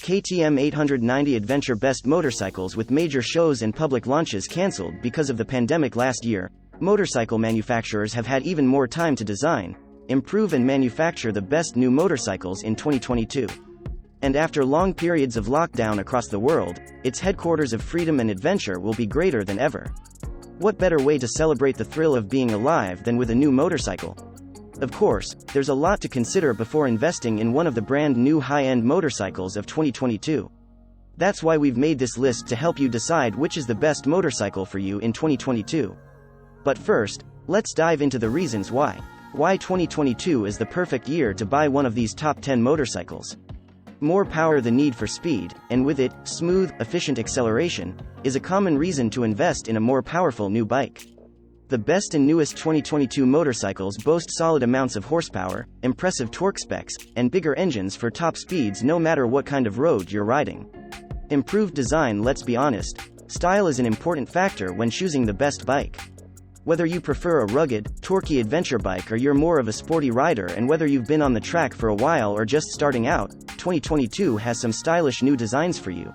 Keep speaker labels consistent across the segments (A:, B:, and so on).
A: KTM 890 Adventure Best Motorcycles. With major shows and public launches cancelled because of the pandemic last year, motorcycle manufacturers have had even more time to design, improve and manufacture the best new motorcycles in 2022. And after long periods of lockdown across the world, its headquarters of freedom and adventure will be greater than ever. What better way to celebrate the thrill of being alive than with a new motorcycle? Of course, there's a lot to consider before investing in one of the brand new high-end motorcycles of 2022. That's why we've made this list to help you decide which is the best motorcycle for you in 2022. But first, let's dive into the reasons why. Why 2022 is the perfect year to buy one of these top 10 motorcycles. More power, the need for speed, and with it, smooth, efficient acceleration, is a common reason to invest in a more powerful new bike. The best and newest 2022 motorcycles boast solid amounts of horsepower, impressive torque specs, and bigger engines for top speeds no matter what kind of road you're riding. Improved design. Let's be honest, style is an important factor when choosing the best bike. Whether you prefer a rugged, torquey adventure bike or you're more of a sporty rider, and whether you've been on the track for a while or just starting out, 2022 has some stylish new designs for you.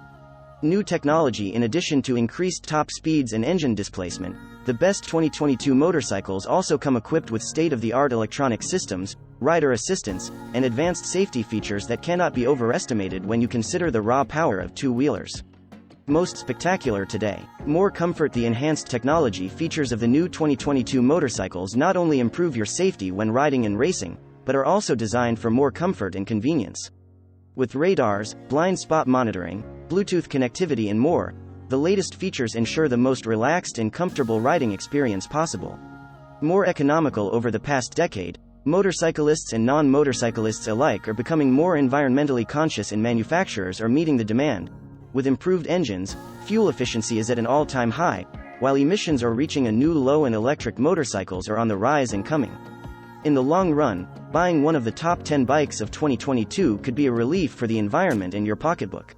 A: New technology. In addition to increased top speeds and engine displacement, the best 2022 motorcycles also come equipped with state-of-the-art electronic systems, rider assistance, and advanced safety features that cannot be overestimated when you consider the raw power of two-wheelers. Most spectacular today. More comfort. The enhanced technology features of the new 2022 motorcycles not only improve your safety when riding and racing, but are also designed for more comfort and convenience. With radars, blind spot monitoring, Bluetooth connectivity and more, the latest features ensure the most relaxed and comfortable riding experience possible. More economical. Over the past decade, motorcyclists and non-motorcyclists alike are becoming more environmentally conscious, and manufacturers are meeting the demand. With improved engines, fuel efficiency is at an all-time high, while emissions are reaching a new low, and electric motorcycles are on the rise and coming. In the long run, buying one of the top 10 bikes of 2022 could be a relief for the environment and your pocketbook.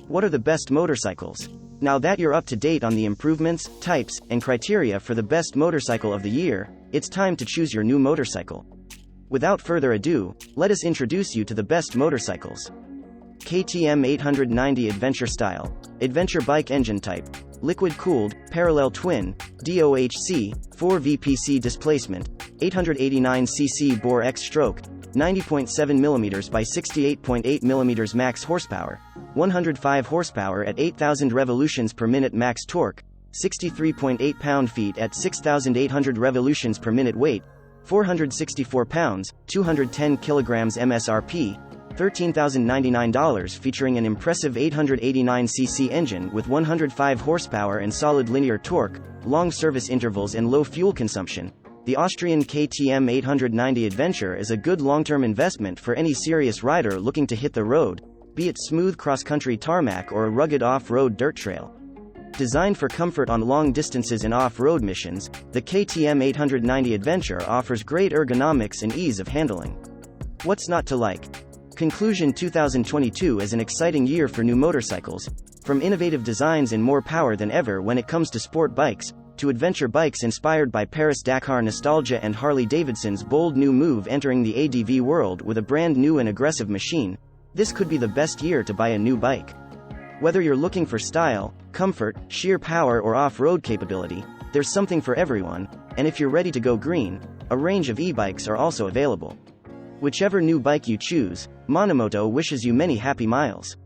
A: What are the best motorcycles? Now that you're up to date on the improvements, types, and criteria for the best motorcycle of the year, it's time to choose your new motorcycle. Without further ado, let us introduce you to the best motorcycles. KTM 890 Adventure Style. Adventure bike. Engine type: liquid-cooled, parallel twin, DOHC, 4 VPC. Displacement: 889 cc. Bore X-stroke: 90.7 mm by 68.8 mm. Max horsepower: 105 horsepower at 8,000 revolutions per minute. Max torque: 63.8 pound-feet at 6,800 revolutions per minute. Weight: 464 pounds, 210 kilograms. MSRP: $13,099. Featuring an impressive 889cc engine with 105 horsepower and solid linear torque, long service intervals and low fuel consumption, the Austrian KTM 890 Adventure is a good long-term investment for any serious rider looking to hit the road, be it smooth cross-country tarmac or a rugged off-road dirt trail. Designed for comfort on long distances and off-road missions, the KTM 890 Adventure offers great ergonomics and ease of handling. What's not to like? Conclusion: 2022 is an exciting year for new motorcycles. From innovative designs and more power than ever when it comes to sport bikes, to adventure bikes inspired by Paris-Dakar nostalgia and Harley-Davidson's bold new move entering the ADV world with a brand new and aggressive machine, this could be the best year to buy a new bike. Whether you're looking for style, comfort, sheer power or off-road capability, there's something for everyone, and if you're ready to go green, a range of e-bikes are also available. Whichever new bike you choose, Monomoto wishes you many happy miles.